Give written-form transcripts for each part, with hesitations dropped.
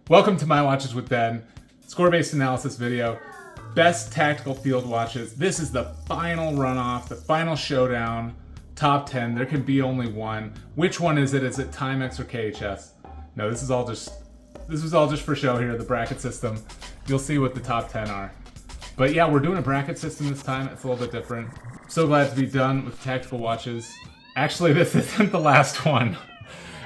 Welcome to My Watches with Ben, score-based analysis video, best tactical field watches. This is the final runoff, the final showdown, top 10. There can be only one. Which one is it? Is it Timex or KHS? No, this is all just for show here, the bracket system. You'll see what the top 10 are. But yeah, we're doing a bracket system this time. It's a little bit different. So glad to be done with tactical watches. Actually, this isn't the last one.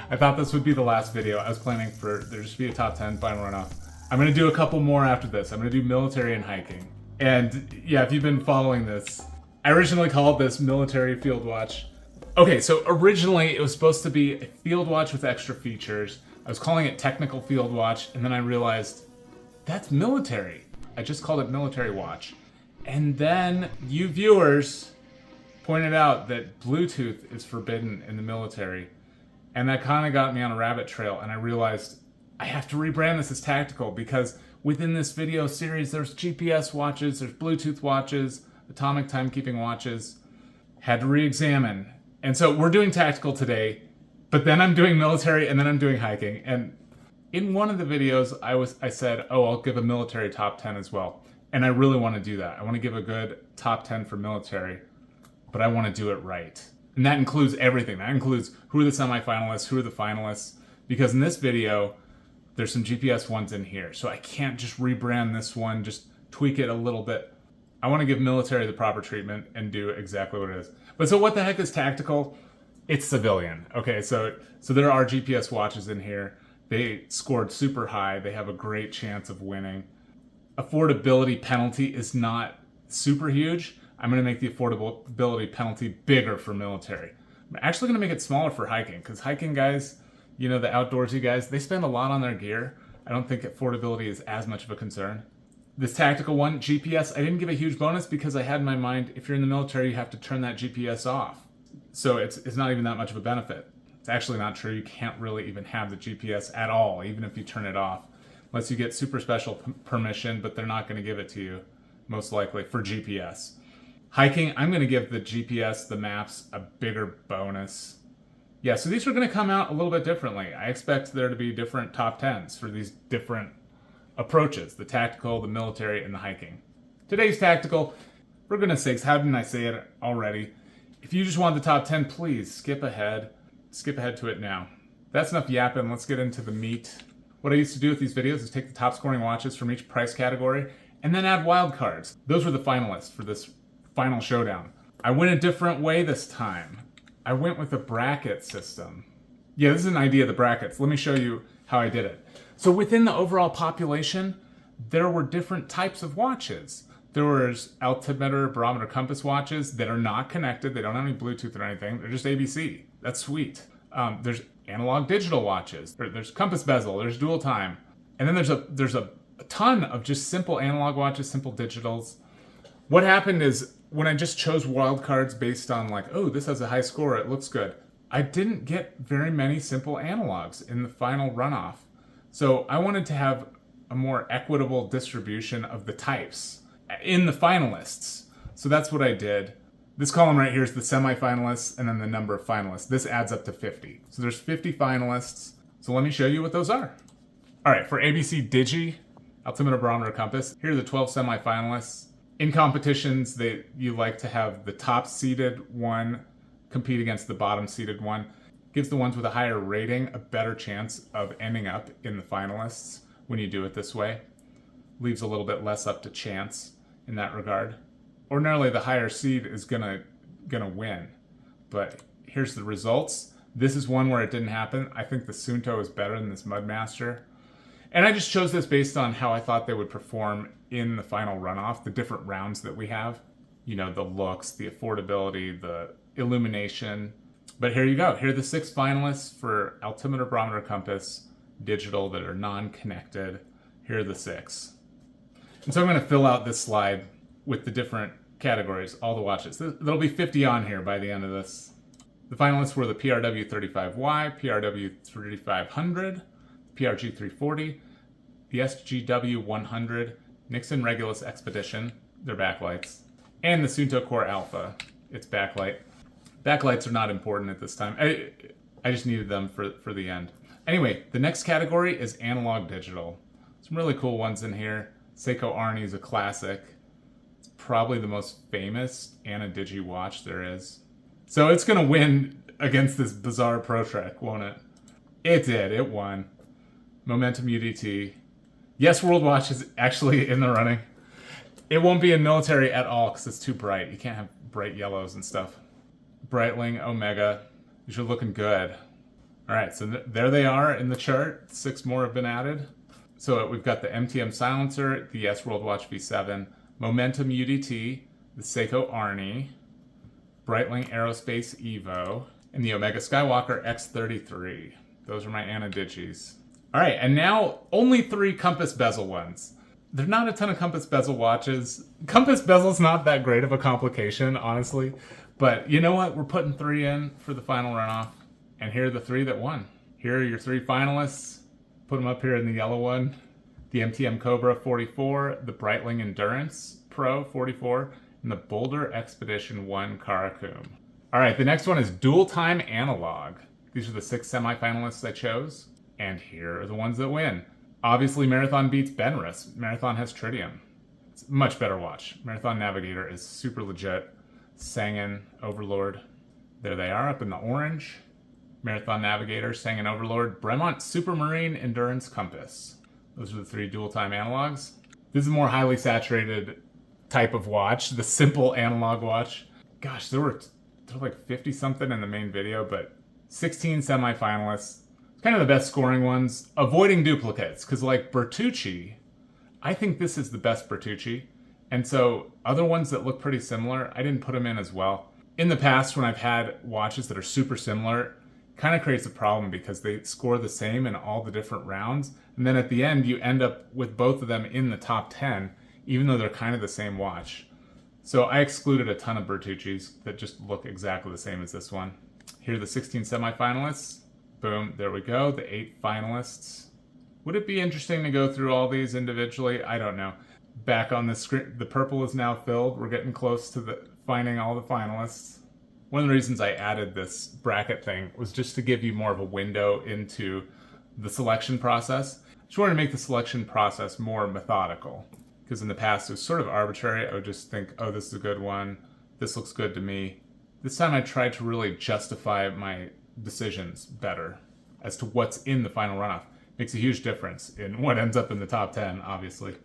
I thought this would be the last video. I was planning for there just to be a top 10 final runoff. I'm going to do a couple more after this. I'm going to do military and hiking. And yeah, if you've been following this, I originally called this military field watch. Okay, so originally it was supposed to be a field watch with extra features. I was calling it technical field watch, and then I realized that's military. I just called it military watch. And then you viewers pointed out that Bluetooth is forbidden in the military. And that kind of got me on a rabbit trail, and I realized I have to rebrand this as tactical because within this video series there's GPS watches, there's Bluetooth watches, atomic timekeeping watches. Had to re-examine. And so we're doing tactical today, but then I'm doing military and then I'm doing hiking. And in one of the videos I said, oh, I'll give a military top 10 as well. And I really want to do that. I want to give a good top 10 for military, but I want to do it right. And that includes everything. That includes who are the semifinalists, who are the finalists. Because in this video, there's some GPS ones in here. So I can't just rebrand this one, just tweak it a little bit. I want to give military the proper treatment and do exactly what it is. But so what the heck is tactical? It's civilian. Okay, so there are GPS watches in here. They scored super high. They have a great chance of winning. Affordability penalty is not super huge. I'm going to make the affordability penalty bigger for military. I'm actually going to make it smaller for hiking, because hiking guys, you know, the outdoorsy guys, they spend a lot on their gear. I don't think affordability is as much of a concern. This tactical one, GPS, I didn't give a huge bonus because I had in my mind, if you're in the military, you have to turn that GPS off. So it's not even that much of a benefit. It's actually not true. You can't really even have the GPS at all, even if you turn it off, unless you get super special permission, but they're not going to give it to you, most likely, for GPS. Hiking, I'm going to give the GPS, the maps, a bigger bonus. Yeah, so these are going to come out a little bit differently. I expect there to be different top 10s for these different approaches, the tactical, the military, and the hiking. Today's tactical, for goodness sakes, how didn't I say it already? If you just want the top 10, please skip ahead. Skip ahead to it now. That's enough yapping. Let's get into the meat. What I used to do with these videos is take the top scoring watches from each price category and then add wild cards. Those were the finalists for this final showdown. I went a different way this time. I went with a bracket system. Yeah, this is an idea of the brackets. Let me show you how I did it. So within the overall population, there were different types of watches. There was altimeter, barometer, compass watches that are not connected. They don't have any Bluetooth or anything. They're just ABC. That's sweet. There's analog digital watches. There's compass bezel. There's dual time. And then there's a ton of just simple analog watches, simple digitals. What happened is when I just chose wildcards based on like, oh, this has a high score, it looks good, I didn't get very many simple analogs in the final runoff. So I wanted to have a more equitable distribution of the types in the finalists. So that's what I did. This column right here is the semifinalists and then the number of finalists. This adds up to 50. So there's 50 finalists. So let me show you what those are. All right, for ABC Digi, altimeter, barometer, compass, here are the 12 semifinalists. In competitions, you like to have the top seeded one compete against the bottom seeded one. Gives the ones with a higher rating a better chance of ending up in the finalists when you do it this way. Leaves a little bit less up to chance in that regard. Ordinarily, the higher seed is gonna win, but here's the results. This is one where it didn't happen. I think the Sunto is better than this Mudmaster. And I just chose this based on how I thought they would perform in the final runoff, the different rounds that we have. You know, the looks, the affordability, the illumination. But here you go. Here are the 6 finalists for altimeter, barometer, compass, digital that are non-connected. Here are the 6. And so I'm going to fill out this slide with the different categories, all the watches. There'll be 50 on here by the end of this. The finalists were the PRW 35Y, PRW 3500, PRG 340, the SGW 100, Nixon Regulus Expedition, their backlights, and the Sunto Core Alpha, its backlight. Backlights are not important at this time. I just needed them for the end. Anyway, the next category is analog digital. Some really cool ones in here. Seiko Arni is a classic. It's probably the most famous Ana-Digis watch there is. So it's going to win against this bizarre Protrek, won't it? It did. It won. Momentum UDT. Yes, World Watch is actually in the running. It won't be in military at all because it's too bright. You can't have bright yellows and stuff. Breitling Omega. These are looking good. All right, so there they are in the chart. 6 more have been added. So we've got the MTM silencer, the Yes World Watch V7, Momentum UDT, the Seiko Arni, Breitling Aerospace Evo, and the Omega Skywalker X33. Those are my Ana-Digis. All right, and now only 3 compass bezel ones. There are not a ton of compass bezel watches. Compass bezel's not that great of a complication, honestly. But you know what? We're putting 3 in for the final runoff. And here are the 3 that won. Here are your 3 finalists. Put them up here in the yellow one. The MTM Cobra 44, the Breitling Endurance Pro 44, and the Boulder Expedition 1 Karakum. All right, the next one is dual time analog. These are the 6 semifinalists I chose. And here are the ones that win. Obviously, Marathon beats Benrus. Marathon has tritium. It's a much better watch. Marathon Navigator is super legit. Sangin Overlord. There they are up in the orange. Marathon Navigator, Sangin Overlord, Bremont Supermarine Endurance Compass. Those are the 3 dual-time analogs. This is a more highly saturated type of watch, the simple analog watch. Gosh, there were like 50-something in the main video, but 16 semifinalists. Kind of the best scoring ones. Avoiding duplicates, because like Bertucci, I think this is the best Bertucci. And so other ones that look pretty similar, I didn't put them in as well. In the past, when I've had watches that are super similar, kind of creates a problem because they score the same in all the different rounds. And then at the end, you end up with both of them in the top 10, even though they're kind of the same watch. So I excluded a ton of Bertucci's that just look exactly the same as this one. Here are the 16 semifinalists. Boom, there we go, the 8 finalists. Would it be interesting to go through all these individually? I don't know. Back on the screen, the purple is now filled. We're getting close to finding all the finalists. One of the reasons I added this bracket thing was just to give you more of a window into the selection process. Just wanted to make the selection process more methodical. Because in the past it was sort of arbitrary. I would just think, oh, this is a good one. This looks good to me. This time I tried to really justify my decisions better as to what's in the final runoff. Makes a huge difference in what ends up in the top 10, obviously.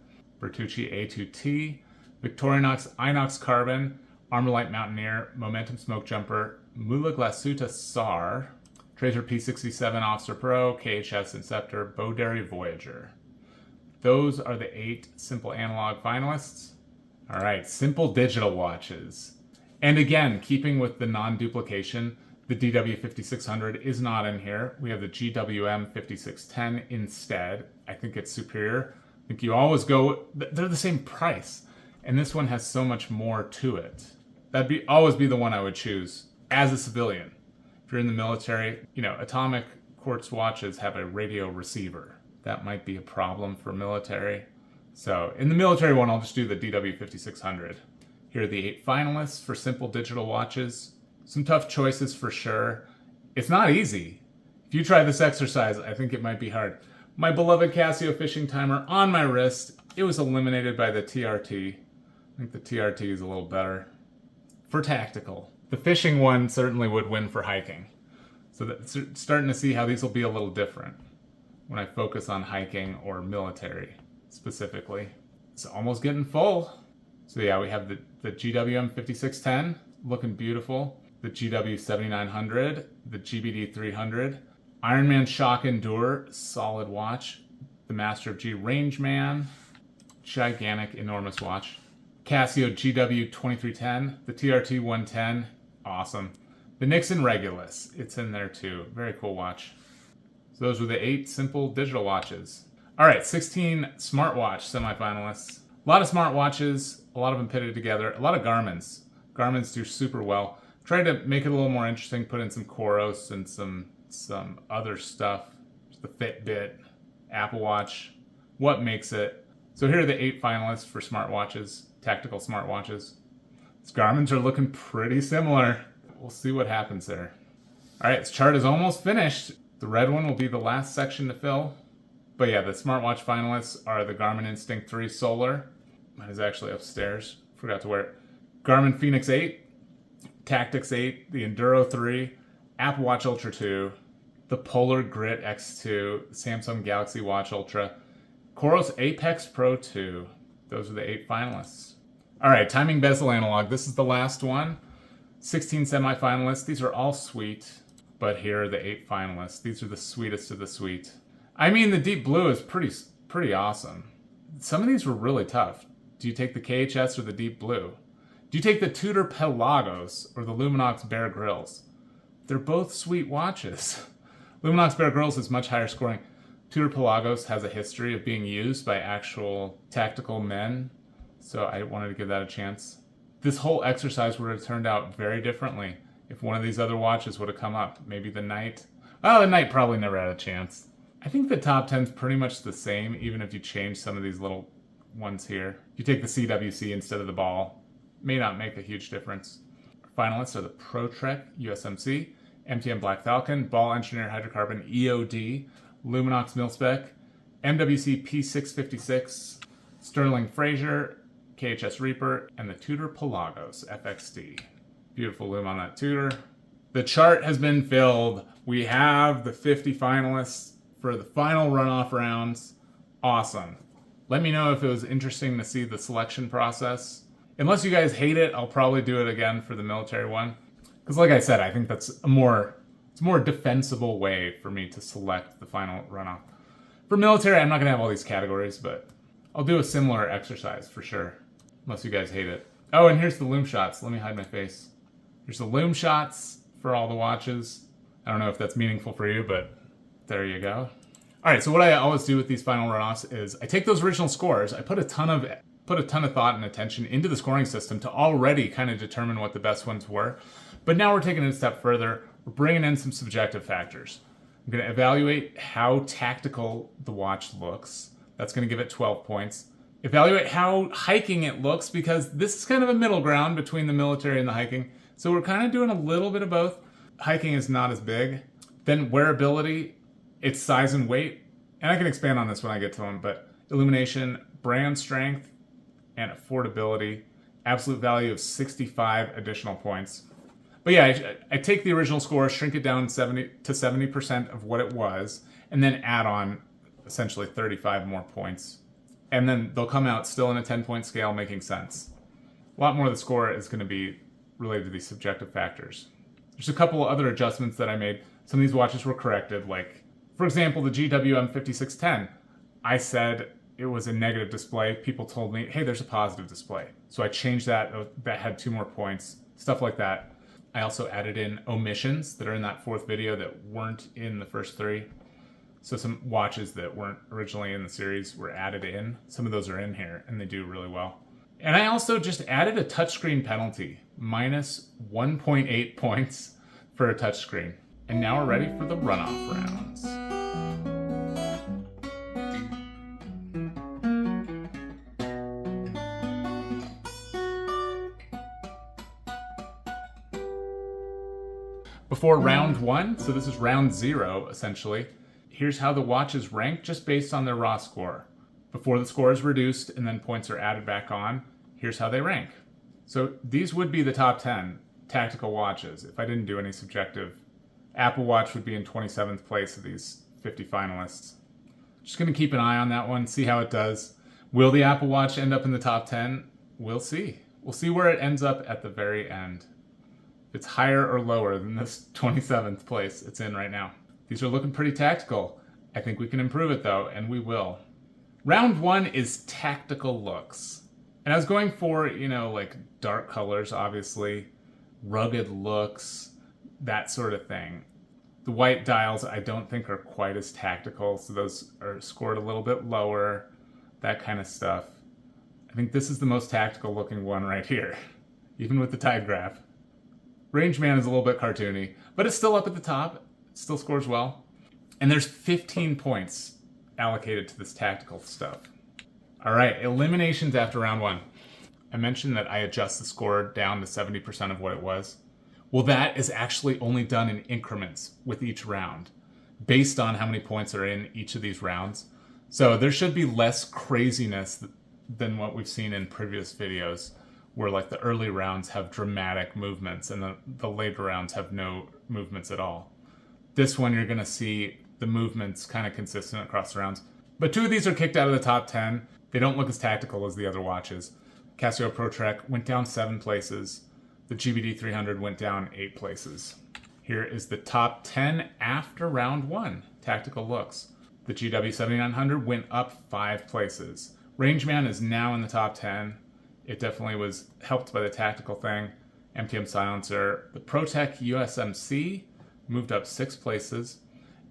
Bertucci A2T, Victorinox Inox Carbon, Armorlight Mountaineer, Momentum Smoke Jumper, Mula Glasuta SAR, Tracer P67 Officer Pro, KHS Inceptor, Bowderry Voyager. Those are the 8 simple analog finalists. All right, simple digital watches. And again, keeping with the non-duplication, the DW5600 is not in here. We have the GWM 5610 instead. I think it's superior. I think you always go, they're the same price. And this one has so much more to it. That'd always be the one I would choose as a civilian. If you're in the military, atomic quartz watches have a radio receiver. That might be a problem for military. So in the military one, I'll just do the DW5600. Here are the 8 finalists for simple digital watches. Some tough choices for sure. It's not easy. If you try this exercise, I think it might be hard. My beloved Casio fishing timer on my wrist, it was eliminated by the TRT. I think the TRT is a little better for tactical. The fishing one certainly would win for hiking. So that's starting to see how these will be a little different when I focus on hiking or military specifically. It's almost getting full. So yeah, we have the GWM 5610 looking beautiful. The GW 7900, the GBD 300, Ironman Shock Endure, solid watch, the Master of G Rangeman, gigantic, enormous watch, Casio GW 2310, the TRT 110, awesome. The Nixon Regulus, it's in there too, very cool watch. So those were the 8 simple digital watches. All right, 16 smartwatch semifinalists. A lot of smartwatches, a lot of them pitted together, a lot of Garmin's. Garmin's do super well. Tried to make it a little more interesting, put in some Coros and some other stuff. The Fitbit, Apple Watch, what makes it. So here are the 8 finalists for smartwatches, tactical smartwatches. These Garmin's are looking pretty similar. We'll see what happens there. All right, this chart is almost finished. The red one will be the last section to fill. But yeah, the smartwatch finalists are the Garmin Instinct 3 Solar. Mine is actually upstairs. Forgot to wear it. Garmin Fenix 8, Tactix 8, the Enduro 3, Apple Watch Ultra 2, the Polar Grit X2, Samsung Galaxy Watch Ultra, Coros Apex Pro 2. Those are the 8 finalists. All right, timing bezel analog. This is the last one. 16 semifinalists. These are all sweet, but here are the 8 finalists. These are the sweetest of the sweet. I mean, the deep blue is pretty awesome. Some of these were really tough. Do you take the KHS or the deep blue? Do you take the Tudor Pelagos or the Luminox Bear Grylls? They're both sweet watches. Luminox Bear Grylls is much higher scoring. Tudor Pelagos has a history of being used by actual tactical men, so I wanted to give that a chance. This whole exercise would have turned out very differently if one of these other watches would have come up. Maybe the Knight. Oh, the Knight probably never had a chance. I think the top 10's pretty much the same, even if you change some of these little ones here. You take the CWC instead of the ball. May not make a huge difference. Our finalists are the ProTrek USMC, MTM Black Falcon, Ball Engineer Hydrocarbon EOD, Luminox Milspec, MWC P656, Sterling Fraser, KHS Reaper, and the Tudor Pelagos FXD. Beautiful lume on that Tudor. The chart has been filled. We have the 50 finalists for the final runoff rounds. Awesome. Let me know if it was interesting to see the selection process. Unless you guys hate it, I'll probably do it again for the military one. Because like I said, I think that's it's a more defensible way for me to select the final runoff. For military, I'm not going to have all these categories, but I'll do a similar exercise for sure. Unless you guys hate it. Oh, and here's the lume shots. Let me hide my face. Here's the lume shots for all the watches. I don't know if that's meaningful for you, but there you go. All right, so what I always do with these final runoffs is I take those original scores, I put a ton of thought and attention into the scoring system to already kind of determine what the best ones were. But now we're taking it a step further. We're bringing in some subjective factors. I'm going to evaluate how tactical the watch looks. That's going to give it 12 points. Evaluate how hiking it looks, because this is kind of a middle ground between the military and the hiking. So we're kind of doing a little bit of both. Hiking is not as big. Then wearability, its size and weight. And I can expand on this when I get to them, but illumination, brand strength, and affordability. Absolute value of 65 additional points. But yeah, I take the original score, shrink it down to 70% of what it was, and then add on essentially 35 more points. And then they'll come out still in a 10-point scale, making sense. A lot more of the score is going to be related to these subjective factors. There's a couple of other adjustments that I made. Some of these watches were corrected, like, for example, the GWM 5610. I said it was a negative display. People told me, hey, there's a positive display. So I changed that. That had 2 more points, stuff like that. I also added in omissions that are in that 4th video that weren't in the first 3. So some watches that weren't originally in the series were added in. Some of those are in here, and they do really well. And I also just added a touchscreen penalty, minus 1.8 points for a touchscreen. And now we're ready for the runoff rounds. Before round 1, so this is round 0 essentially, here's how the watches rank just based on their raw score. Before the score is reduced and then points are added back on, here's how they rank. So these would be the top 10 tactical watches if I didn't do any subjective. Apple Watch would be in 27th place of these 50 finalists. Just going to keep an eye on that one, see how it does. Will the Apple Watch end up in the top 10? We'll see. We'll see where it ends up at the very end. If it's higher or lower than this 27th place it's in right now. These are looking pretty tactical. I think we can improve it though, and we will. Round 1 is tactical looks. And I was going for, like dark colors, obviously, rugged looks, that sort of thing. The white dials I don't think are quite as tactical, so those are scored a little bit lower, that kind of stuff. I think this is the most tactical looking one right here, even with the tide graph. Rangeman is a little bit cartoony, but it's still up at the top. It still scores well. And there's 15 points allocated to this tactical stuff. All right, eliminations after round 1. I mentioned that I adjust the score down to 70% of what it was. Well, that is actually only done in increments with each round. based on how many points are in each of these rounds. So there should be less craziness than what we've seen in previous videos, where like the early rounds have dramatic movements and the later rounds have no movements at all. This one, you're going to see the movements kind of consistent across the rounds. But 2 of these are kicked out of the top 10. They don't look as tactical as the other watches. Casio Pro Trek went down 7 places. The GBD 300 went down 8 places. Here is the top 10 after round 1 tactical looks. The GW 7900 went up 5 places. Rangeman is now in the top 10. It definitely was helped by the tactical thing. MTM silencer. The ProTech USMC moved up 6 places.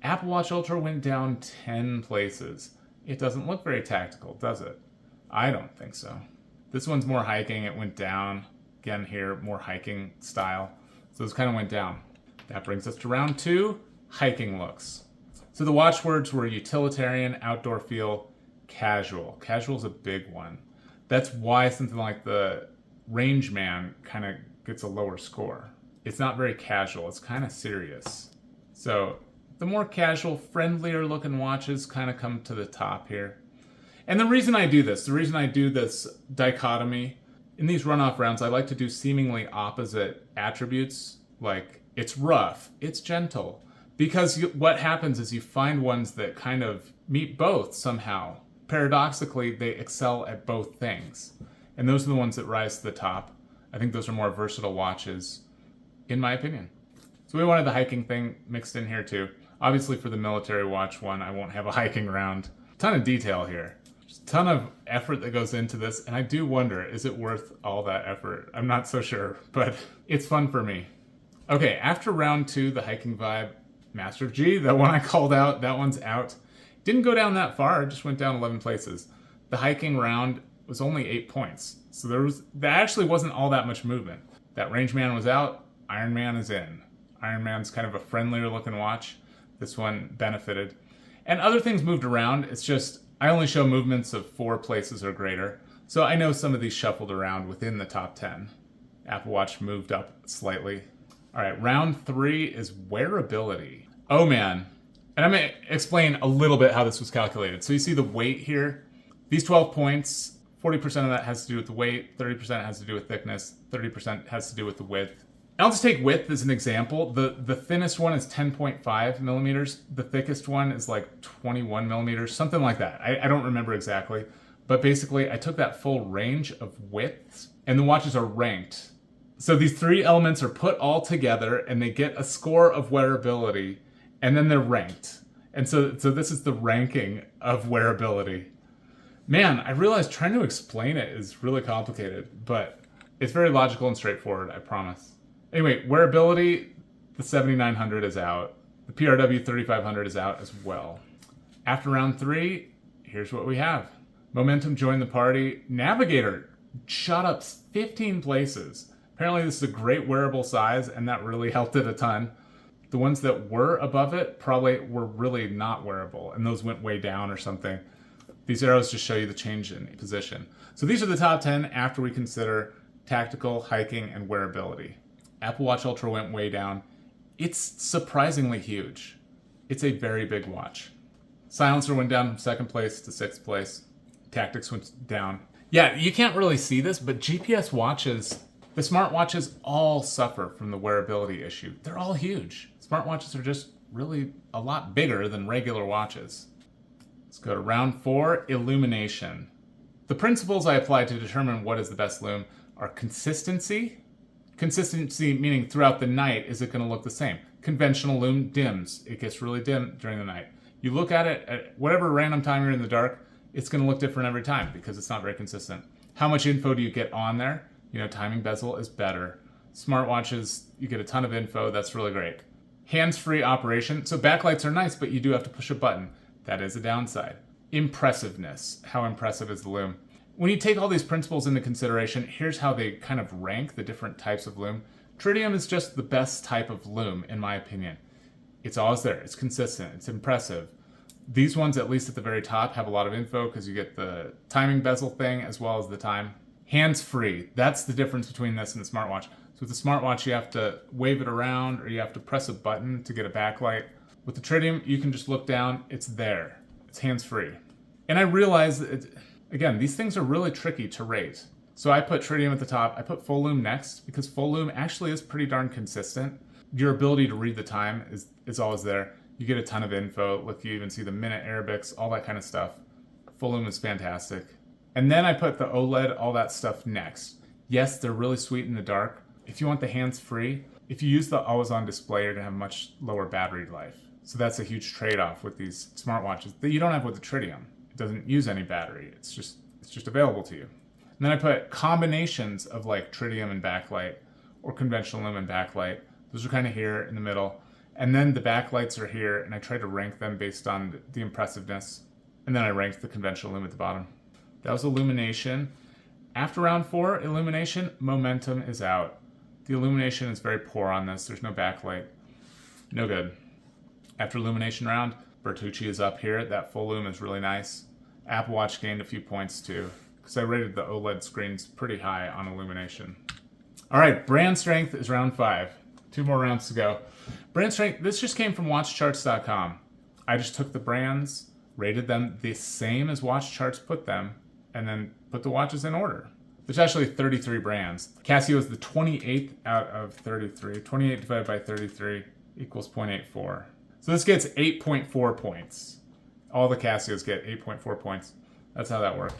Apple Watch Ultra went down 10 places. It doesn't look very tactical, does it? I don't think so. This one's more hiking. It went down. Again here, more hiking style. So this kind of went down. That brings us to round 2, hiking looks. So the watchwords were utilitarian, outdoor feel, casual. Casual is a big one. That's why something like the Rangeman kind of gets a lower score. It's not very casual. It's kind of serious. So the more casual, friendlier looking watches kind of come to the top here. And the reason I do this dichotomy, in these runoff rounds, I like to do seemingly opposite attributes, like it's rough, it's gentle. Because what happens is you find ones that kind of meet both somehow. Paradoxically, they excel at both things. And those are the ones that rise to the top. I think those are more versatile watches, in my opinion. So we wanted the hiking thing mixed in here too. Obviously for the military watch one, I won't have a hiking round. Ton of detail here. Just a ton of effort that goes into this, and I do wonder, is it worth all that effort? I'm not so sure, but it's fun for me. Okay, after round 2, the hiking vibe, Master of G, that one I called out, that one's out. Didn't go down that far, it just went down 11 places. The hiking round was only 8 points, so there actually wasn't all that much movement. That Rangeman was out, Ironman is in. Ironman's kind of a friendlier looking watch. This one benefited. And other things moved around, it's just, I only show movements of 4 places or greater, so I know some of these shuffled around within the top 10. Apple Watch moved up slightly. All right, round 3 is wearability. Oh man, and I'm gonna explain a little bit how this was calculated. So you see the weight here. These 12 points, 40% of that has to do with the weight, 30% has to do with thickness, 30% has to do with the width. I'll just take width as an example. The thinnest one is 10.5 millimeters. The thickest one is like 21 millimeters, something like that. I don't remember exactly. But basically, I took that full range of widths, and the watches are ranked. So these 3 elements are put all together, and they get a score of wearability, and then they're ranked. And so this is the ranking of wearability. Man, I realize trying to explain it is really complicated, but it's very logical and straightforward, I promise. Anyway, wearability, the 7900 is out. The PRW 3500 is out as well. After round 3, here's what we have. Momentum joined the party. Navigator shot up 15 places. Apparently this is a great wearable size, and that really helped it a ton. The ones that were above it probably were really not wearable, and those went way down or something. These arrows just show you the change in position. So these are the top 10 after we consider tactical, hiking, and wearability. Apple Watch Ultra went way down. It's surprisingly huge. It's a very big watch. Silencer went down from 2nd place to 6th place. Tactics went down. Yeah, you can't really see this, but GPS watches, the smartwatches all suffer from the wearability issue. They're all huge. Smartwatches are just really a lot bigger than regular watches. Let's go to round 4, Illumination. The principles I applied to determine what is the best lume are consistency. Consistency meaning throughout the night, is it going to look the same? Conventional lume dims. It gets really dim during the night. You look at it at whatever random time you're in the dark, it's going to look different every time because it's not very consistent. How much info do you get on there? You know, timing bezel is better. Smartwatches, you get a ton of info. That's really great. Hands-free operation. So backlights are nice, but you do have to push a button. That is a downside. Impressiveness. How impressive is the lume? When you take all these principles into consideration, here's how they kind of rank the different types of lume. Tritium is just the best type of lume, in my opinion. It's always there. It's consistent. It's impressive. These ones, at least at the very top, have a lot of info because you get the timing bezel thing as well as the time. Hands-free. That's the difference between this and the smartwatch. So with the smartwatch, you have to wave it around or you have to press a button to get a backlight. With the tritium, you can just look down, it's there. It's hands-free. And I realize that, again, these things are really tricky to rate. So I put tritium at the top, I put full lume next, because full lume actually is pretty darn consistent. Your ability to read the time is always there. You get a ton of info, look, you even see the minute Arabics, all that kind of stuff. Full lume is fantastic. And then I put the OLED, all that stuff next. Yes, they're really sweet in the dark. If you want the hands-free, if you use the always-on display, you're gonna have much lower battery life. So that's a huge trade-off with these smartwatches that you don't have with the tritium. It doesn't use any battery. It's just available to you. And then I put combinations of like tritium and backlight or conventional lume and backlight. Those are kind of here in the middle. And then the backlights are here, and I try to rank them based on the impressiveness. And then I ranked the conventional lume at the bottom. That was Illumination. After round 4, Illumination, momentum is out. The illumination is very poor on this. There's no backlight. No good. After Illumination round, Bertucci is up here. That full lume is really nice. Apple Watch gained a few points too, because I rated the OLED screens pretty high on Illumination. All right, brand strength is round 5. 2 more rounds to go. Brand strength, this just came from watchcharts.com. I just took the brands, rated them the same as Watch Charts put them, and then put the watches in order. There's actually 33 brands. Casio is the 28th out of 33. 28 divided by 33 equals 0.84. So this gets 8.4 points. All the Casios get 8.4 points. That's how that works.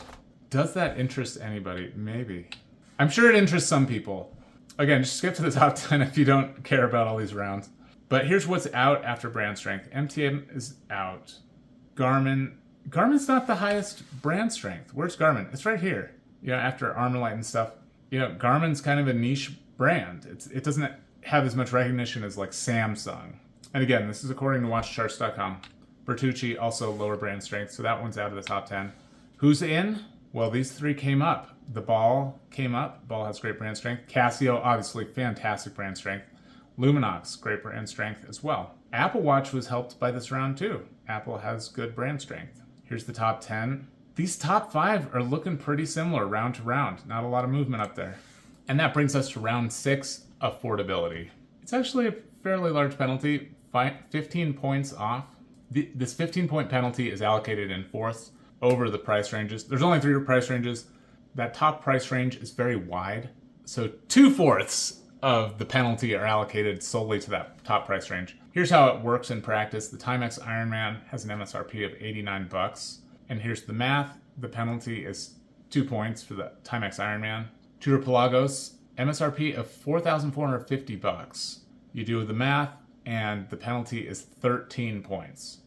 Does that interest anybody? Maybe. I'm sure it interests some people. Again, just skip to the top 10 if you don't care about all these rounds. But here's what's out after brand strength. MTM is out. Garmin's not the highest brand strength. Where's Garmin? It's right here. You know, after Armorlight and stuff. You know, Garmin's kind of a niche brand. It doesn't have as much recognition as like Samsung. And again, this is according to watchcharts.com. Bertucci, also lower brand strength, so that one's out of the top 10. Who's in? Well, these 3 came up. The Ball came up. Ball has great brand strength. Casio, obviously, fantastic brand strength. Luminox, great brand strength as well. Apple Watch was helped by this round too. Apple has good brand strength. Here's the top 10. These top 5 are looking pretty similar round to round. Not a lot of movement up there. And that brings us to round 6, affordability. It's actually a fairly large penalty, 15 points off. This 15-point penalty is allocated in fourths over the price ranges. There's only 3 price ranges. That top price range is very wide. So 2/4 of the penalty are allocated solely to that top price range. Here's how it works in practice. The Timex Ironman has an MSRP of $89. And here's the math. The penalty is 2 points for the Timex Ironman. Tudor Pelagos, MSRP of $4,450. You do the math, and the penalty is 13 points.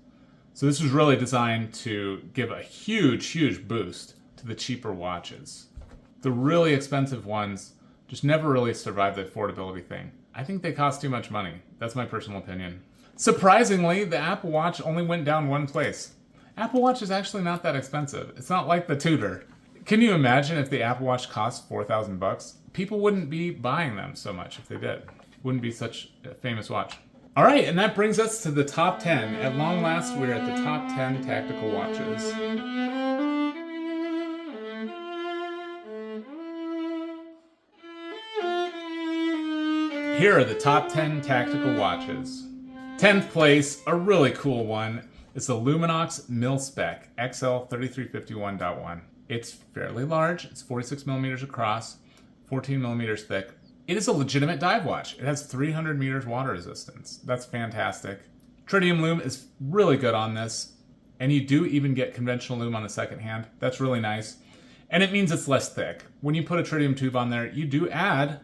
So this was really designed to give a huge boost to the cheaper watches. The really expensive ones just never really survived the affordability thing. I think they cost too much money. That's my personal opinion. Surprisingly, the Apple Watch only went down 1 place. Apple Watch is actually not that expensive. It's not like the Tudor. Can you imagine if the Apple Watch cost $4,000? People wouldn't be buying them so much if they did. Wouldn't be such a famous watch. All right, and that brings us to the top 10. At long last, we're at the top 10 tactical watches. Here are the top 10 tactical watches. 10th place, a really cool one. It's the Luminox Mil-Spec XL3351.1. It's fairly large. It's 46 millimeters across, 14 millimeters thick. It is a legitimate dive watch. It has 300 meters water resistance. That's fantastic. Tritium lume is really good on this. And you do even get conventional lume on the second hand. That's really nice. And it means it's less thick. When you put a tritium tube on there, you do add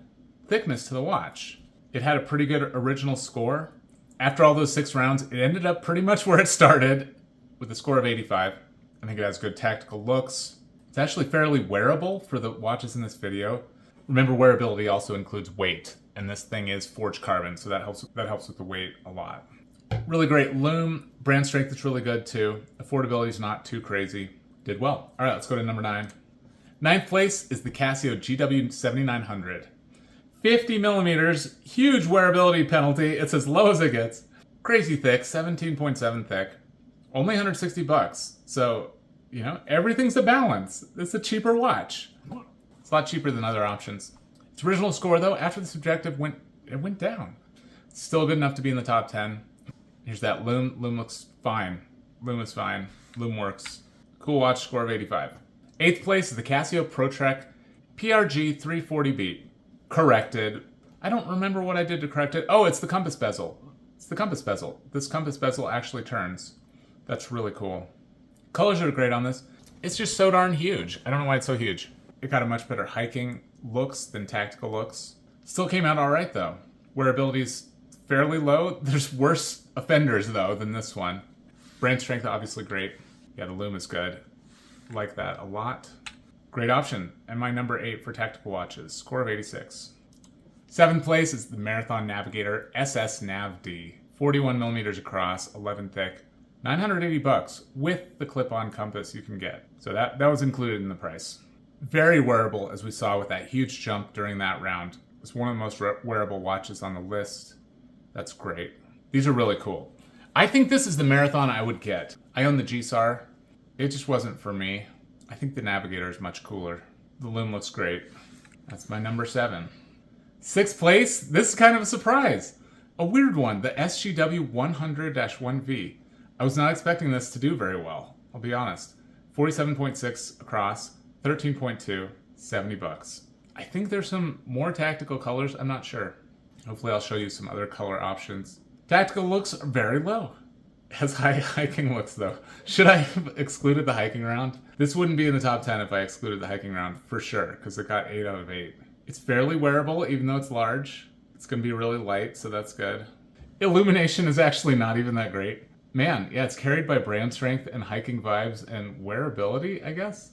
thickness to the watch. It had a pretty good original score. After all those 6 rounds, it ended up pretty much where it started with a score of 85. I think it has good tactical looks. It's actually fairly wearable for the watches in this video. Remember, wearability also includes weight, and this thing is forged carbon, so that helps with the weight a lot. Really great lume. Brand strength is really good too. Affordability is not too crazy. Did well. All right, let's go to number 9. 9th place is the Casio GW7900. 50 millimeters, huge wearability penalty. It's as low as it gets. Crazy thick, 17.7 thick. Only $160. So, you know, everything's a balance. It's a cheaper watch. It's a lot cheaper than other options. Its original score, though, after the subjective went down. It's still good enough to be in the top 10. Here's that lume. Lume looks fine. Lume is fine. Lume works. Cool watch, score of 85. 8th place is the Casio ProTrek PRG 340B. Corrected. I don't remember what I did to correct it. Oh, it's the compass bezel. It's the compass bezel. This compass bezel actually turns. That's really cool. Colors are great on this. It's just so darn huge. I don't know why it's so huge. It got a much better hiking looks than tactical looks. Still came out all right though. Wearability's fairly low. There's worse offenders though than this one. Brand strength obviously great. Yeah, the lume is good. Like that a lot. Great option. And my number 8 for tactical watches. Score of 86. 7th place is the Marathon Navigator SS Nav D. 41 millimeters across, 11 thick. $980 with the clip-on compass you can get. So that was included in the price. Very wearable, as we saw with that huge jump during that round. It's one of the most wearable watches on the list. That's great. These are really cool. I think this is the Marathon I would get. I own the GSAR. It just wasn't for me. I think the Navigator is much cooler. The lume looks great. That's my number 7. 6th place, this is kind of a surprise. A weird one, the SGW 100-1V. I was not expecting this to do very well, I'll be honest. 47.6 across, 13.2, $70. I think there's some more tactical colors, I'm not sure. Hopefully I'll show you some other color options. Tactical looks are very low. It has high hiking looks though. Should I have excluded the hiking round? This wouldn't be in the top 10 if I excluded the hiking round, for sure, because it got 8 out of 8. It's fairly wearable, even though it's large. It's going to be really light, so that's good. Illumination is actually not even that great. Man, yeah, it's carried by brand strength and hiking vibes and wearability, I guess.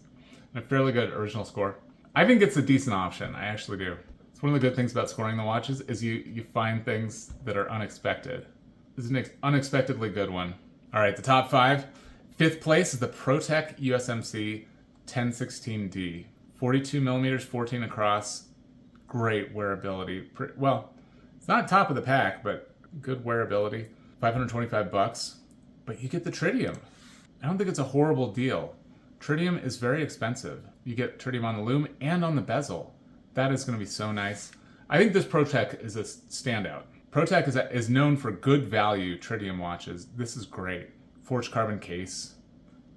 And a fairly good original score. I think it's a decent option, I actually do. It's one of the good things about scoring the watches is you find things that are unexpected. This is an unexpectedly good one. All right, the top 5. 5th place is the ProTek USMC 1016D. 42 millimeters, 14 across. Great wearability. Well, it's not top of the pack, but good wearability. $525, but you get the tritium. I don't think it's a horrible deal. Tritium is very expensive. You get tritium on the lume and on the bezel. That is going to be so nice. I think this ProTek is a standout. ProTek is known for good value tritium watches. This is great. Forged carbon case.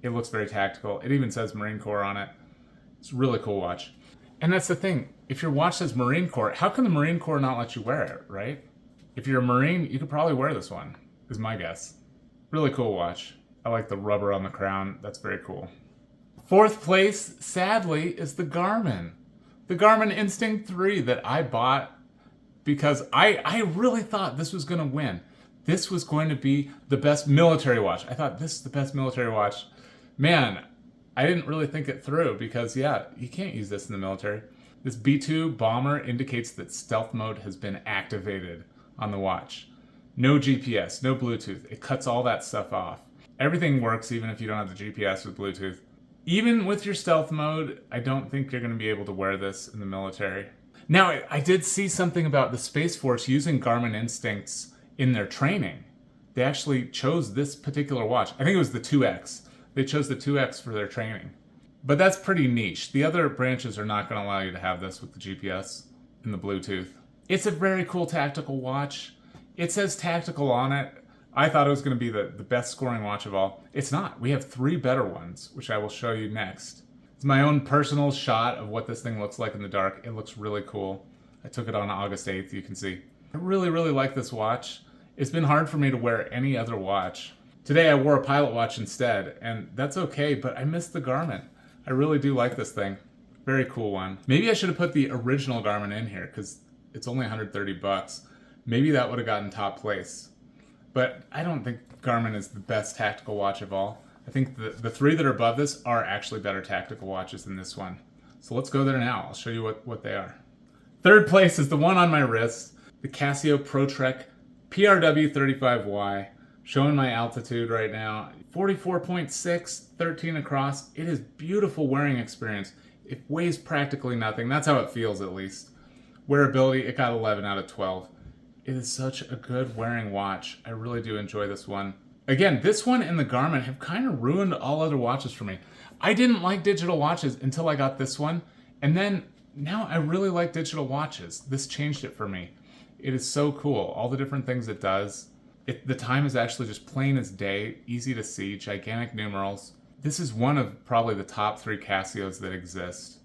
It looks very tactical. It even says Marine Corps on it. It's a really cool watch. And that's the thing. If your watch says Marine Corps, how can the Marine Corps not let you wear it, right? If you're a Marine, you could probably wear this one, is my guess. Really cool watch. I like the rubber on the crown. That's very cool. 4th place, sadly, is the Garmin. The Garmin Instinct 3 that I bought because I really thought this was going to win. This was going to be the best military watch. I thought this is the best military watch. Man, I didn't really think it through because, yeah, you can't use this in the military. This B2 bomber indicates that stealth mode has been activated on the watch. No GPS, no Bluetooth. It cuts all that stuff off. Everything works even if you don't have the GPS with Bluetooth. Even with your stealth mode, I don't think you're going to be able to wear this in the military. Now, I did see something about the Space Force using Garmin Instincts in their training. They actually chose this particular watch. I think it was the 2X. They chose the 2X for their training. But that's pretty niche. The other branches are not going to allow you to have this with the GPS and the Bluetooth. It's a very cool tactical watch. It says tactical on it. I thought it was going to be the best scoring watch of all. It's not. We have 3 better ones, which I will show you next. It's my own personal shot of what this thing looks like in the dark. It looks really cool. I took it on August 8th, you can see. I really, really like this watch. It's been hard for me to wear any other watch. Today I wore a Pilot watch instead, and that's okay, but I miss the Garmin. I really do like this thing. Very cool one. Maybe I should have put the original Garmin in here, because it's only $130. Maybe that would have gotten top place. But I don't think Garmin is the best tactical watch of all. I think the 3 that are above this are actually better tactical watches than this one. So let's go there now. I'll show you what they are. 3rd place is the one on my wrist, the Casio ProTrek PRW35Y. Showing my altitude right now. 44.6, 13 across. It is beautiful wearing experience. It weighs practically nothing. That's how it feels, at least. Wearability, it got 11 out of 12. It is such a good wearing watch. I really do enjoy this one. Again, this one and the Garmin have kind of ruined all other watches for me. I didn't like digital watches until I got this one, and then now I really like digital watches. This changed it for me. It is so cool, all the different things it does. The time is actually just plain as day, easy to see, gigantic numerals. This is one of probably the top 3 Casios that exist.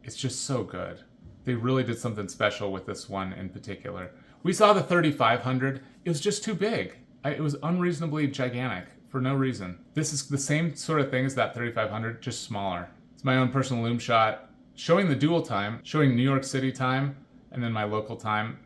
It's just so good. They really did something special with this one in particular. We saw the 3500. It was just too big. It was unreasonably gigantic for no reason. This is the same sort of thing as that 3500, just smaller. It's my own personal lume shot, showing the dual time, showing New York City time, and then my local time,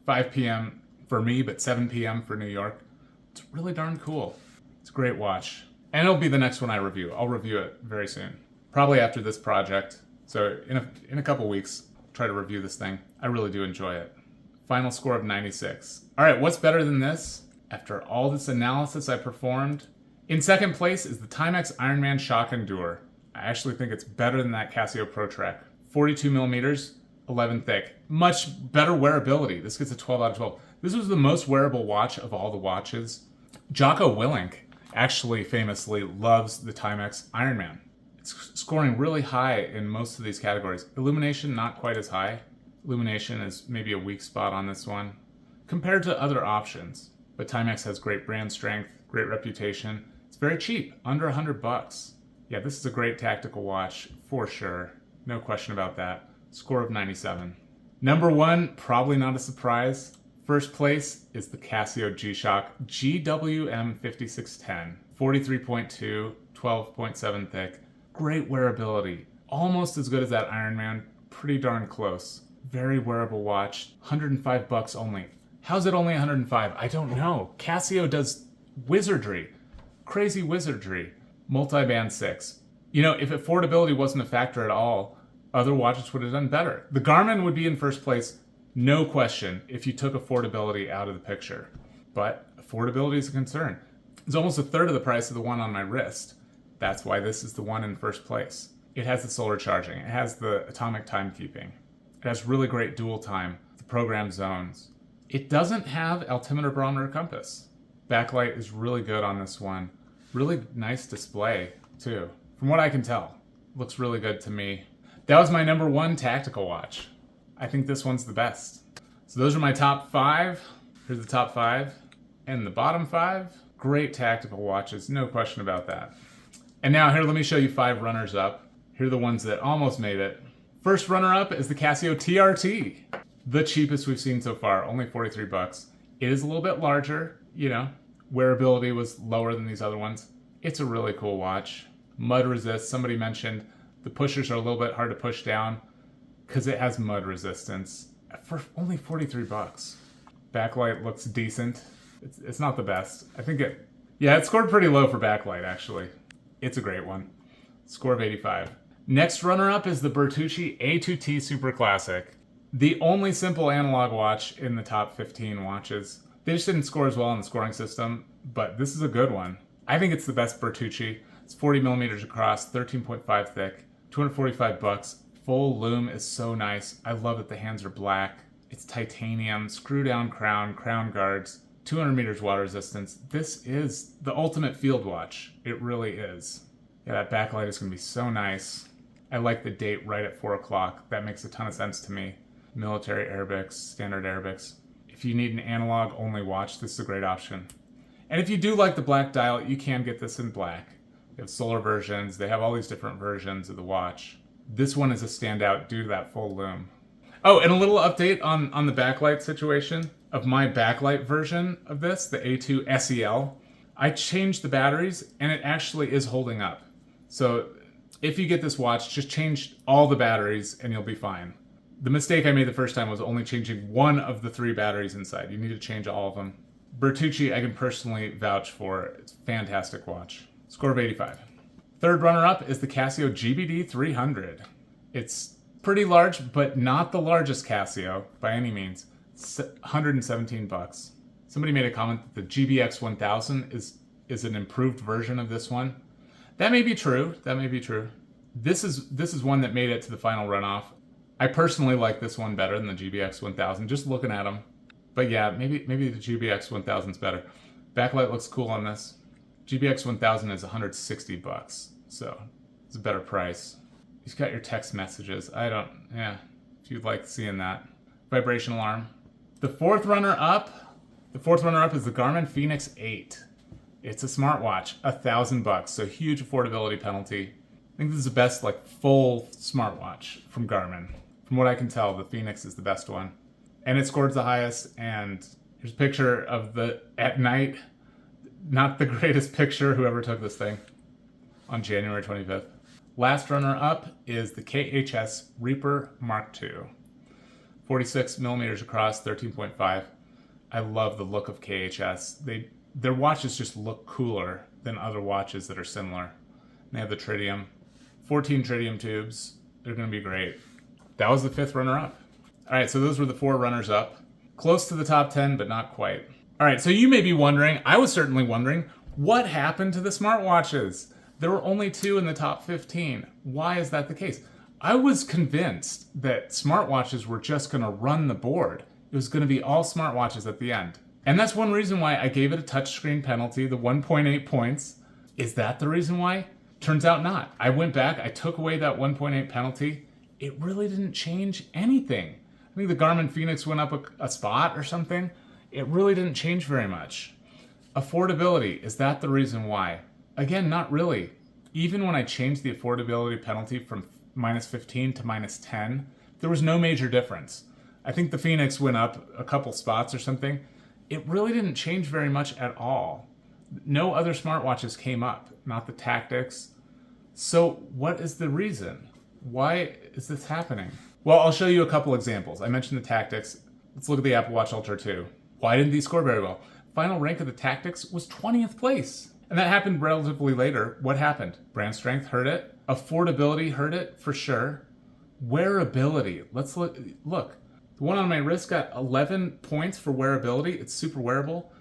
5 p.m. for me, but 7 p.m. for New York. It's really darn cool. It's a great watch. And it'll be the next one I review. I'll review it very soon. Probably after this project. So in a couple weeks, try to review this thing. I really do enjoy it. Final score of 96. All right, what's better than this? After all this analysis I performed, in second place is the Timex Ironman Shock Endure. I actually think it's better than that Casio Pro Trek. 42 millimeters, 11 thick. Much better wearability. This gets a 12 out of 12. This was the most wearable watch of all the watches. Jocko Willink actually famously loves the Timex Ironman. It's scoring really high in most of these categories. Illumination, not quite as high. Illumination is maybe a weak spot on this one compared to other options. But Timex has great brand strength, great reputation. It's very cheap, under $100. Yeah, this is a great tactical watch for sure. No question about that. Score of 97. Number 1, probably not a surprise. First place is the Casio G-Shock GWM5610. 43.2, 12.7 thick. Great wearability. Almost as good as that Ironman. Pretty darn close. Very wearable watch. $105 only. How's it only 105? I don't know. Casio does wizardry. Crazy wizardry. Multi-band 6. You know, if affordability wasn't a factor at all, other watches would have done better. The Garmin would be in first place, no question, if you took affordability out of the picture. But affordability is a concern. It's almost a third of the price of the one on my wrist. That's why this is the one in first place. It has the solar charging. It has the atomic timekeeping. It has really great dual time, the program zones. It doesn't have altimeter, barometer, compass. Backlight is really good on this one. Really nice display, too. From what I can tell, looks really good to me. That was my number 1 tactical watch. I think this one's the best. So those are my top 5. Here's the top 5. And the bottom 5. Great tactical watches, no question about that. And now here, let me show you 5 runners up. Here are the ones that almost made it. First runner up is the Casio TRT. The cheapest we've seen so far, only $43. It is a little bit larger, you know. Wearability was lower than these other ones. It's a really cool watch. Mud resist, somebody mentioned the pushers are a little bit hard to push down because it has mud resistance for only $43. Backlight looks decent. It's not the best. I think it scored pretty low for backlight actually. It's a great one. Score of 85. Next runner up is the Bertucci A2T Super Classic. The only simple analog watch in the top 15 watches. They just didn't score as well in the scoring system, but this is a good one. I think it's the best Bertucci. It's 40 millimeters across, 13.5 thick, $245. Full lume is so nice. I love that the hands are black. It's titanium, screw down crown, crown guards, 200 meters water resistance. This is the ultimate field watch. It really is. Yeah, that backlight is gonna be so nice. I like the date right at 4 o'clock. That makes a ton of sense to me. Military Arabics, standard Arabics. If you need an analog only watch, this is a great option. And if you do like the black dial, you can get this in black. They have solar versions. They have all these different versions of the watch. This one is a standout due to that full lume. Oh, and a little update on the backlight situation of my backlight version of this, the A2 SEL. I changed the batteries and it actually is holding up. So if you get this watch, just change all the batteries and you'll be fine. The mistake I made the first time was only changing one of the 3 batteries inside. You need to change all of them. Bertucci, I can personally vouch for. It's a fantastic watch. Score of 85. Third runner-up is the Casio GBD 300. It's pretty large, but not the largest Casio by any means. It's $117. Somebody made a comment that the GBX 1000 is an improved version of this one. That may be true. That may be true. This is one that made it to the final runoff. I personally like this one better than the GBX 1000, just looking at them. But yeah, maybe the GBX 1000 is better. Backlight looks cool on this. GBX 1000 is $160, so it's a better price. You've got your text messages. If you'd like seeing that. Vibration alarm. The fourth runner up The fourth runner-up is the Garmin Fenix 8. It's a smartwatch, $1,000, so huge affordability penalty. I think this is the best like full smartwatch from Garmin. From what I can tell, the Fenix is the best one. And it scored the highest, and here's a picture of the at night. Not the greatest picture, whoever took this thing, on January 25th. Last runner-up is the KHS Reaper Mark II. 46 millimeters across, 13.5. I love the look of KHS. Their watches just look cooler than other watches that are similar. They have the tritium, 14 tritium tubes. They're going to be great. That was the fifth runner-up. All right, so those were the 4 runners-up. Close to the top 10, but not quite. All right, so you may be wondering, I was certainly wondering, what happened to the smartwatches? There were only 2 in the top 15. Why is that the case? I was convinced that smartwatches were just going to run the board. It was going to be all smartwatches at the end. And that's one reason why I gave it a touchscreen penalty, the 1.8 points. Is that the reason why? Turns out not. I went back, I took away that 1.8 penalty. It really didn't change anything. I think the Garmin Fenix went up a spot or something. It really didn't change very much. Affordability, is that the reason why? Again, not really. Even when I changed the affordability penalty from -15 to -10, there was no major difference. I think the Fenix went up a couple spots or something. It really didn't change very much at all. No other smartwatches came up, not the Tactics. So what is the reason? Why is this happening? Well, I'll show you a couple examples. I mentioned the Tactics. Let's look at the Apple Watch Ultra 2. Why didn't these score very well? Final rank of the Tactics was 20th place. And that happened relatively later. What happened? Brand strength hurt it. Affordability hurt it, for sure. Wearability. Let's look. Look, the one on my wrist got 11 points for wearability. It's super wearable.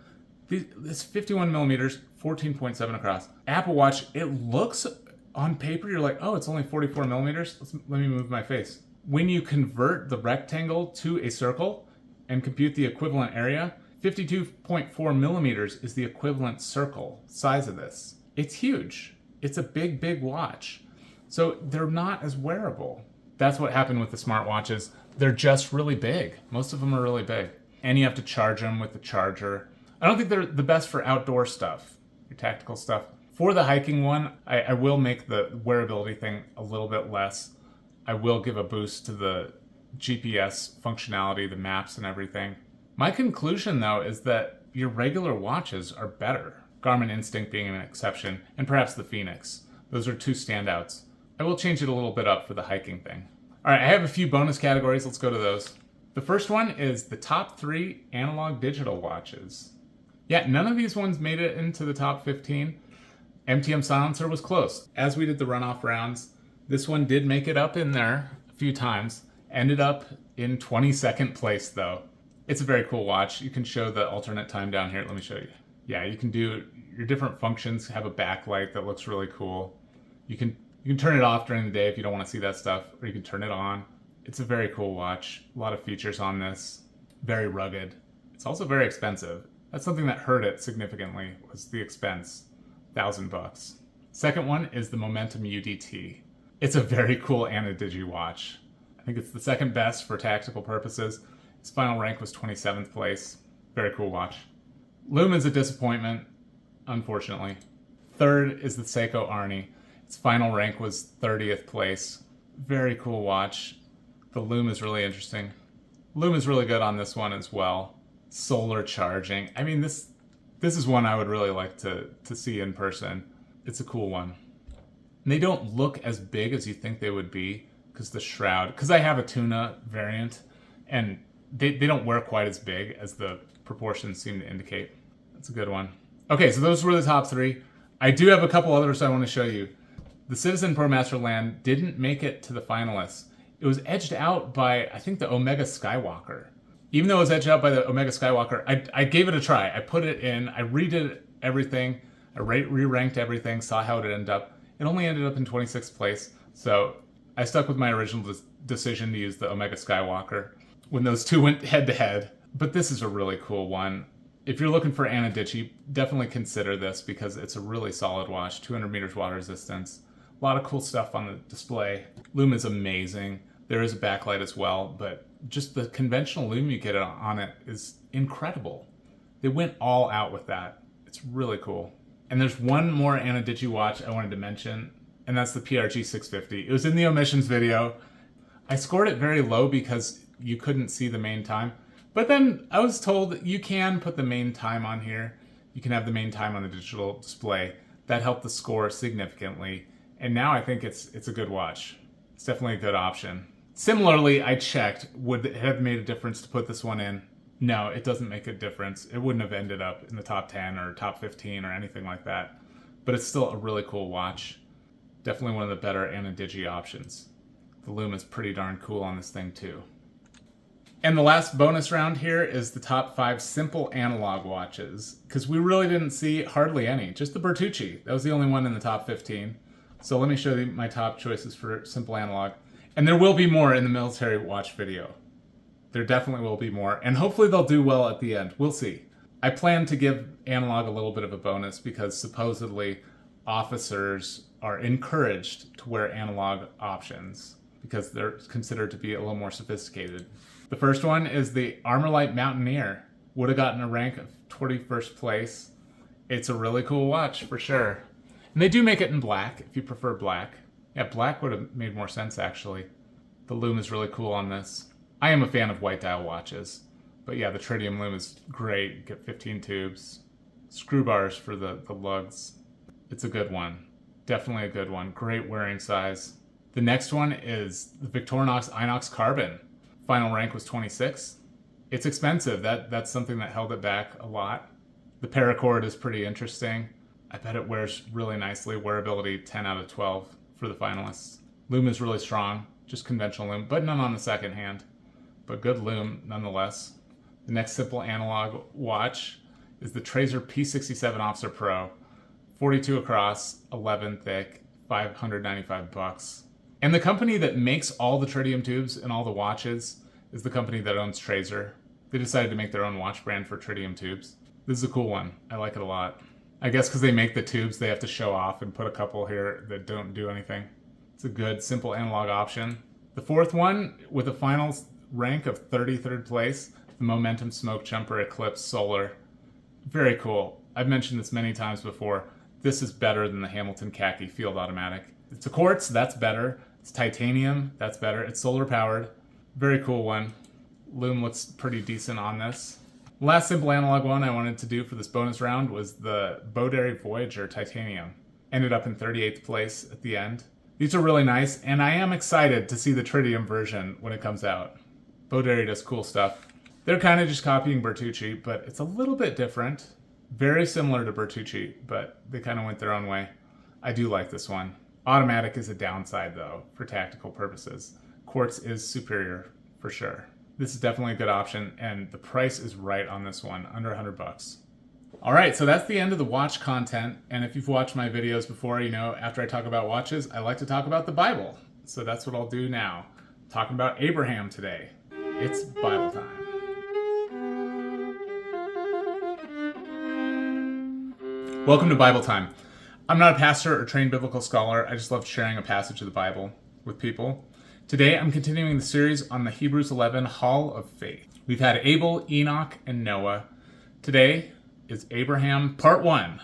This 51 millimeters, 14.7 across. Apple Watch, it looks on paper, you're like, oh, it's only 44 millimeters. Let me move my face. When you convert the rectangle to a circle and compute the equivalent area, 52.4 millimeters is the equivalent circle size of this. It's huge. It's a big, big watch. So they're not as wearable. That's what happened with the smartwatches. They're just really big. Most of them are really big. And you have to charge them with the charger. I don't think they're the best for outdoor stuff, your tactical stuff. For the hiking one, I will make the wearability thing a little bit less. I will give a boost to the GPS functionality, the maps and everything. My conclusion, though, is that your regular watches are better. Garmin Instinct being an exception, and perhaps the Fenix. Those are 2 standouts. I will change it a little bit up for the hiking thing. All right, I have a few bonus categories. Let's go to those. The first one is the top 3 analog digital watches. Yeah, none of these ones made it into the top 15. MTM Silencer was close. As we did the Runoff Rounds, this one did make it up in there a few times. Ended up in 22nd place, though. It's a very cool watch. You can show the alternate time down here. Let me show you. Yeah, you can do your different functions, have a backlight that looks really cool. You can turn it off during the day if you don't want to see that stuff, or you can turn it on. It's a very cool watch. A lot of features on this. Very rugged. It's also very expensive. That's something that hurt it significantly, was the expense. $1,000. Second one is the Momentum UDT. It's a very cool Ana-Digis watch. I think it's the second best for tactical purposes. Its final rank was 27th place. Very cool watch. Lume is a disappointment, unfortunately. Third is the Seiko Arni. Its final rank was 30th place. Very cool watch. The Lume is really interesting. Lume is really good on this one as well. Solar charging. I mean, this is one I would really like to see in person. It's a cool one. And they don't look as big as you think they would be because the shroud, because I have a tuna variant, and they don't wear quite as big as the proportions seem to indicate. That's a good one. Okay, so those were the top 3. I do have a couple others I want to show you. The Citizen ProMaster Land didn't make it to the finalists. It was edged out by, I think, the Omega Skywalker. Even though it was edged out by the Omega Skywalker, I gave it a try. I put it in, I redid everything, I re-ranked everything, saw how it ended up. It only ended up in 26th place, so I stuck with my original decision to use the Omega Skywalker when those two went head-to-head. But this is a really cool one. If you're looking for Ana-Digis, definitely consider this because it's a really solid watch, 200 meters water resistance. A lot of cool stuff on the display. Lume is amazing. There is a backlight as well, but just the conventional lume you get on it is incredible. They went all out with that. It's really cool. And there's one more Ana-Digis watch I wanted to mention, and that's the PRG 650. It was in the omissions video. I scored it very low because you couldn't see the main time. But then I was told you can put the main time on here. You can have the main time on the digital display. That helped the score significantly. And now I think it's a good watch. It's definitely a good option. Similarly, I checked, would it have made a difference to put this one in? No, it doesn't make a difference. It wouldn't have ended up in the top 10 or top 15 or anything like that. But it's still a really cool watch. Definitely one of the better Ana-Digis options. The lume is pretty darn cool on this thing too. And the last bonus round here is the top 5 simple analog watches, because we really didn't see hardly any, just the Bertucci. That was the only one in the top 15. So let me show you my top choices for simple analog. And there will be more in the military watch video. There definitely will be more, and hopefully they'll do well at the end. We'll see. I plan to give analog a little bit of a bonus because supposedly officers are encouraged to wear analog options because they're considered to be a little more sophisticated. The first one is the Armorlight Mountaineer. Would have gotten a rank of 21st place. It's a really cool watch for sure. And they do make it in black if you prefer black. Yeah, black would have made more sense actually. The lume is really cool on this. I am a fan of white dial watches. But yeah, the tritium lume is great. You get 15 tubes. Screw bars for the lugs. It's a good one. Definitely a good one. Great wearing size. The next one is the Victorinox Inox Carbon. Final rank was 26. It's expensive. That's something that held it back a lot. The paracord is pretty interesting. I bet it wears really nicely. Wearability 10 out of 12 for the finalists. Lume is really strong. Just conventional lume, but none on the second hand. But good lume nonetheless. The next simple analog watch is the Trazer P67 Officer Pro. 42 across, 11 thick, $595. And the company that makes all the tritium tubes and all the watches is the company that owns Trazer. They decided to make their own watch brand for tritium tubes. This is a cool one. I like it a lot. I guess because they make the tubes, they have to show off and put a couple here that don't do anything. It's a good, simple analog option. The fourth one, with a final rank of 33rd place, the Momentum Smoke Jumper Eclipse Solar. Very cool. I've mentioned this many times before. This is better than the Hamilton Khaki Field Automatic. It's a quartz, that's better. It's titanium, that's better. It's solar powered. Very cool one. Lume looks pretty decent on this. Last simple analog one I wanted to do for this bonus round was the Bowdary Voyager Titanium. Ended up in 38th place at the end. These are really nice, and I am excited to see the tritium version when it comes out. Bowdary does cool stuff. They're kind of just copying Bertucci, but it's a little bit different. Very similar to Bertucci, but they kind of went their own way. I do like this one. Automatic is a downside, though, for tactical purposes. Quartz is superior, for sure. This is definitely a good option, and the price is right on this one, under $100. All right, so that's the end of the watch content, and if you've watched my videos before, you know, after I talk about watches, I like to talk about the Bible. So that's what I'll do now. I'm talking about Abraham today. It's Bible time. Welcome to Bible time. I'm not a pastor or trained biblical scholar. I just love sharing a passage of the Bible with people. Today, I'm continuing the series on the Hebrews 11 Hall of Faith. We've had Abel, Enoch, and Noah. Today is Abraham, part 1.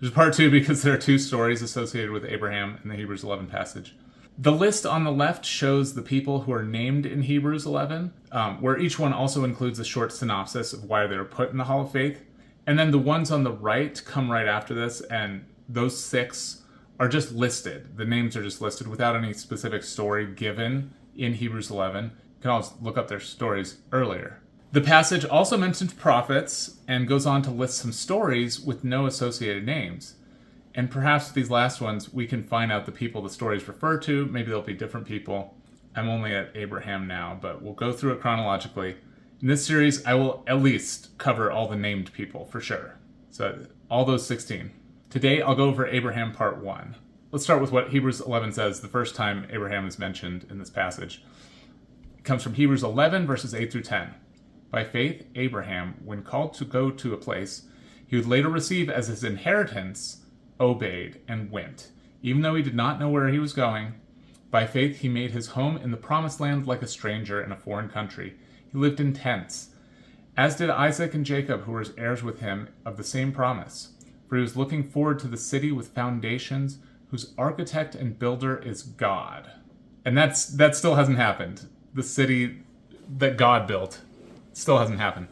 There's part 2 because there are 2 stories associated with Abraham in the Hebrews 11 passage. The list on the left shows the people who are named in Hebrews 11, where each one also includes a short synopsis of why they were put in the Hall of Faith. And then the ones on the right come right after this, and those 6 are just listed. The names are just listed without any specific story given in Hebrews 11. You can always look up their stories earlier. The passage also mentions prophets and goes on to list some stories with no associated names. And perhaps with these last ones, we can find out the people the stories refer to. Maybe they'll be different people. I'm only at Abraham now, but we'll go through it chronologically. In this series, I will at least cover all the named people, for sure. So all those 16. Today, I'll go over Abraham part 1. Let's start with what Hebrews 11 says the first time Abraham is mentioned in this passage. It comes from Hebrews 11, verses 8 through 10. By faith, Abraham, when called to go to a place he would later receive as his inheritance, obeyed and went, even though he did not know where he was going. By faith, he made his home in the promised land like a stranger in a foreign country. He lived in tents as did Isaac and Jacob, who were heirs with him of the same promise. For he was looking forward to the city with foundations, whose architect and builder is God. And that still hasn't happened. The city that God built still hasn't happened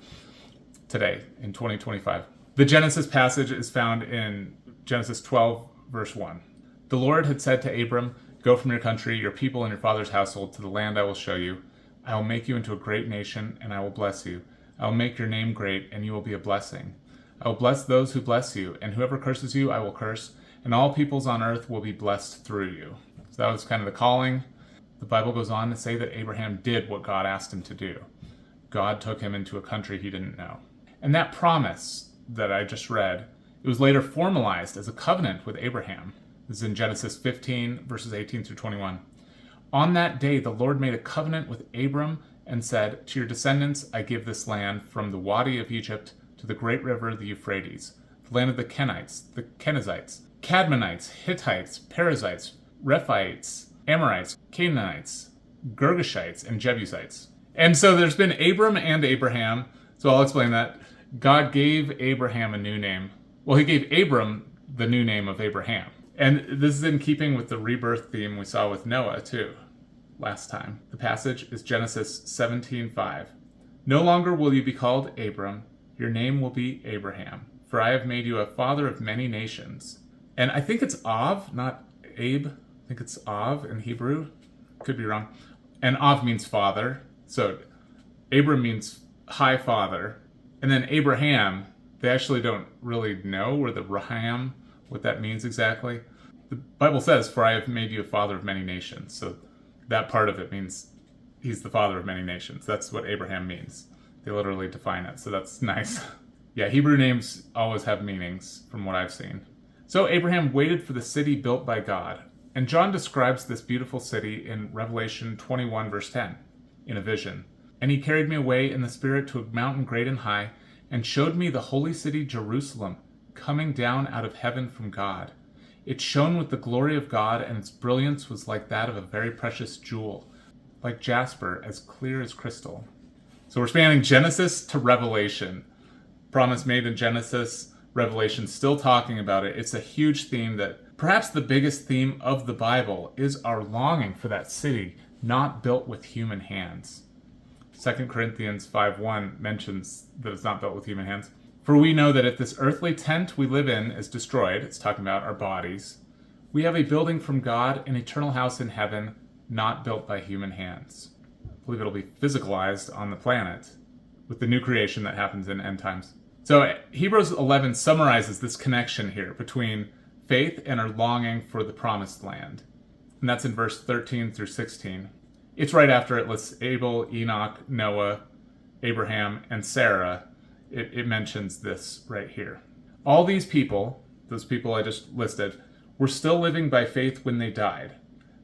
today in 2025. The Genesis passage is found in Genesis 12, verse 1. The Lord had said to Abram, "Go from your country, your people, and your father's household to the land I will show you. I will make you into a great nation, and I will bless you. I will make your name great, and you will be a blessing. I will bless those who bless you, and whoever curses you I will curse, and all peoples on earth will be blessed through you." So that was kind of the calling. The Bible goes on to say that Abraham did what God asked him to do. God took him into a country he didn't know. And that promise that I just read, it was later formalized as a covenant with Abraham. This is in Genesis 15, verses 18 through 21. On that day, the Lord made a covenant with Abram and said, "To your descendants I give this land, from the Wadi of Egypt to the great river, the Euphrates, the land of the Kenites, the Kenizzites, Cadmonites, Hittites, Perizzites, Rephaites, Amorites, Canaanites, Girgashites, and Jebusites." And so there's been Abram and Abraham, so I'll explain that. God gave Abraham a new name. Well, he gave Abram the new name of Abraham. And this is in keeping with the rebirth theme we saw with Noah, too, last time. The passage is Genesis 17:5. "No longer will you be called Abram, your name will be Abraham, for I have made you a father of many nations." And I think it's Av, not Abe. I think it's Av in Hebrew. Could be wrong. And Av means father. So Abram means high father. And then Abraham, they actually don't really know where the Raham, what that means exactly. The Bible says, "For I have made you a father of many nations." So that part of it means he's the father of many nations. That's what Abraham means. They literally define it, so that's nice. Yeah, Hebrew names always have meanings from what I've seen. So Abraham waited for the city built by God. And John describes this beautiful city in Revelation 21, verse 10, in a vision. "And he carried me away in the Spirit to a mountain great and high, and showed me the holy city Jerusalem, coming down out of heaven from God. It shone with the glory of God, and its brilliance was like that of a very precious jewel, like jasper, as clear as crystal." So we're spanning Genesis to Revelation. Promise made in Genesis, Revelation still talking about it. It's a huge theme that, perhaps the biggest theme of the Bible, is our longing for that city not built with human hands. 2 Corinthians 5:1 mentions that it's not built with human hands. "For we know that if this earthly tent we live in is destroyed," it's talking about our bodies, "we have a building from God, an eternal house in heaven, not built by human hands." I believe it'll be physicalized on the planet with the new creation that happens in end times. So Hebrews 11 summarizes this connection here between faith and our longing for the promised land. And that's in verse 13 through 16. It's right after it lists Abel, Enoch, Noah, Abraham, and Sarah. It mentions this right here. "All these people," those people I just listed, "were still living by faith when they died.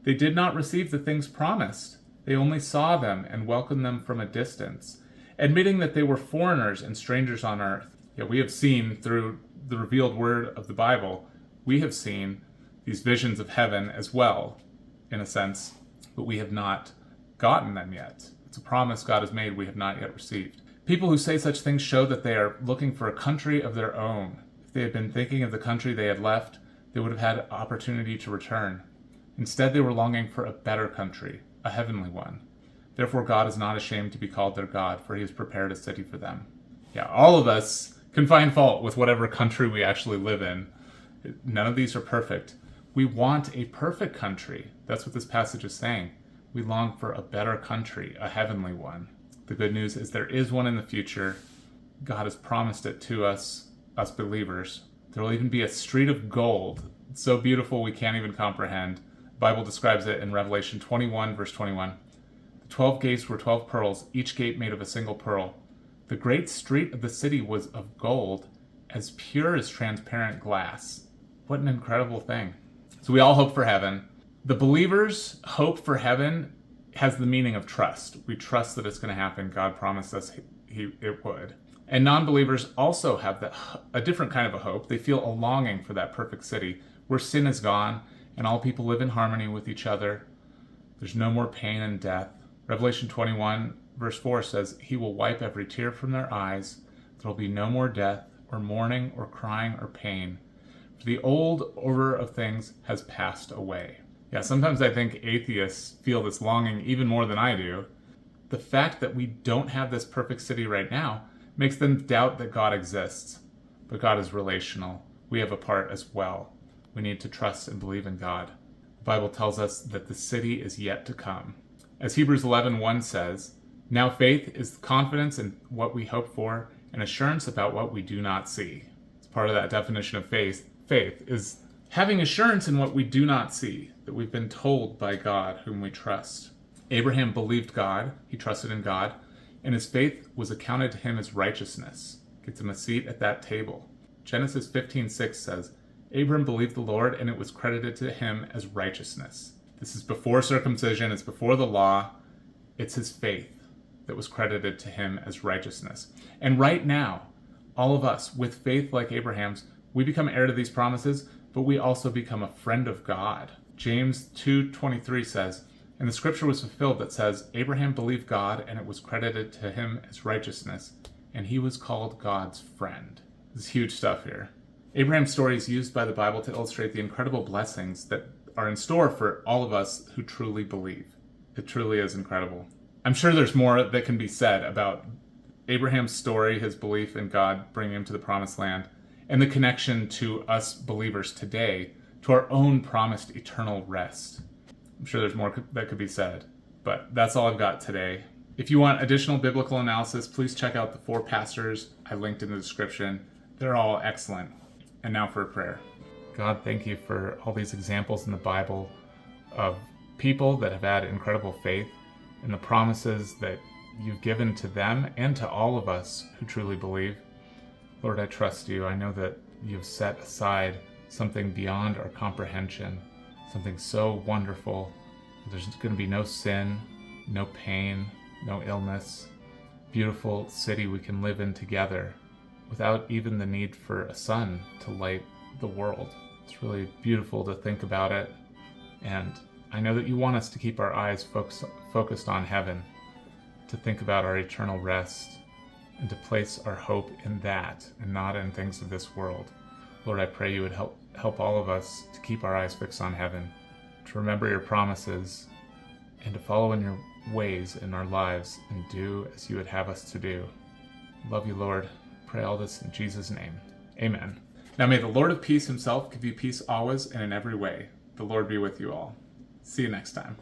They did not receive the things promised. They only saw them and welcomed them from a distance, admitting that they were foreigners and strangers on earth." Yeah, we have seen through the revealed word of the Bible, we have seen these visions of heaven as well, in a sense, but we have not gotten them yet. It's a promise God has made we have not yet received. People who say such things show that they are looking for a country of their own. If they had been thinking of the country they had left, they would have had opportunity to return. Instead, they were longing for a better country, a heavenly one. Therefore, God is not ashamed to be called their God, for he has prepared a city for them. Yeah, all of us can find fault with whatever country we actually live in. None of these are perfect. We want a perfect country. That's what this passage is saying. We long for a better country, a heavenly one. The good news is there is one in the future. God has promised it to us believers. There will even be a street of gold. It's so beautiful we can't even comprehend. The Bible describes it in Revelation 21, verse 21. "The 12 gates were 12 pearls, each gate made of a single pearl. The great street of the city was of gold, as pure as transparent glass." What an incredible thing. So we all hope for heaven. The believer's hope for heaven has the meaning of trust. We trust that it's going to happen. God promised us it would. And non-believers also have a different kind of a hope. They feel a longing for that perfect city where sin is gone and all people live in harmony with each other. There's no more pain and death. Revelation 21 verse 4 says, He will wipe every tear from their eyes. There will be no more death, or mourning, or crying, or pain. For the old order of things has passed away. Yeah, sometimes I think atheists feel this longing even more than I do. The fact that we don't have this perfect city right now makes them doubt that God exists. But God is relational. We have a part as well. We need to trust and believe in God. The Bible tells us that the city is yet to come. As Hebrews 11:1 says, Now faith is confidence in what we hope for and assurance about what we do not see. It's part of that definition of faith. Faith is having assurance in what we do not see, that we've been told by God whom we trust. Abraham believed God, he trusted in God, and his faith was accounted to him as righteousness. Gets him a seat at that table. Genesis 15:6 says, Abram believed the Lord, and it was credited to him as righteousness. This is before circumcision, it's before the law. It's his faith that was credited to him as righteousness. And right now, all of us, with faith like Abraham's, we become heir to these promises, but we also become a friend of God. James 2:23 says, And the scripture was fulfilled that says, Abraham believed God, and it was credited to him as righteousness, and he was called God's friend. This is huge stuff here. Abraham's story is used by the Bible to illustrate the incredible blessings that are in store for all of us who truly believe. It truly is incredible. I'm sure there's more that can be said about Abraham's story, his belief in God bringing him to the promised land, and the connection to us believers today to our own promised eternal rest. I'm sure there's more that could be said, but that's all I've got today. If you want additional biblical analysis, please check out the 4 pastors I linked in the description. They're all excellent. And now for a prayer. God, thank you for all these examples in the Bible of people that have had incredible faith and the promises that you've given to them and to all of us who truly believe. Lord, I trust you. I know that you've set aside something beyond our comprehension, something so wonderful. There's going to be no sin, no pain, no illness. Beautiful city we can live in together without even the need for a sun to light the world. It's really beautiful to think about it. And I know that you want us to keep our eyes focused on heaven, to think about our eternal rest, and to place our hope in that and not in things of this world. Lord, I pray you would help all of us to keep our eyes fixed on heaven, to remember your promises, and to follow in your ways in our lives and do as you would have us to do. Love you, Lord. Pray all this in Jesus' name. Amen. Now may the Lord of peace himself give you peace always and in every way. The Lord be with you all. See you next time.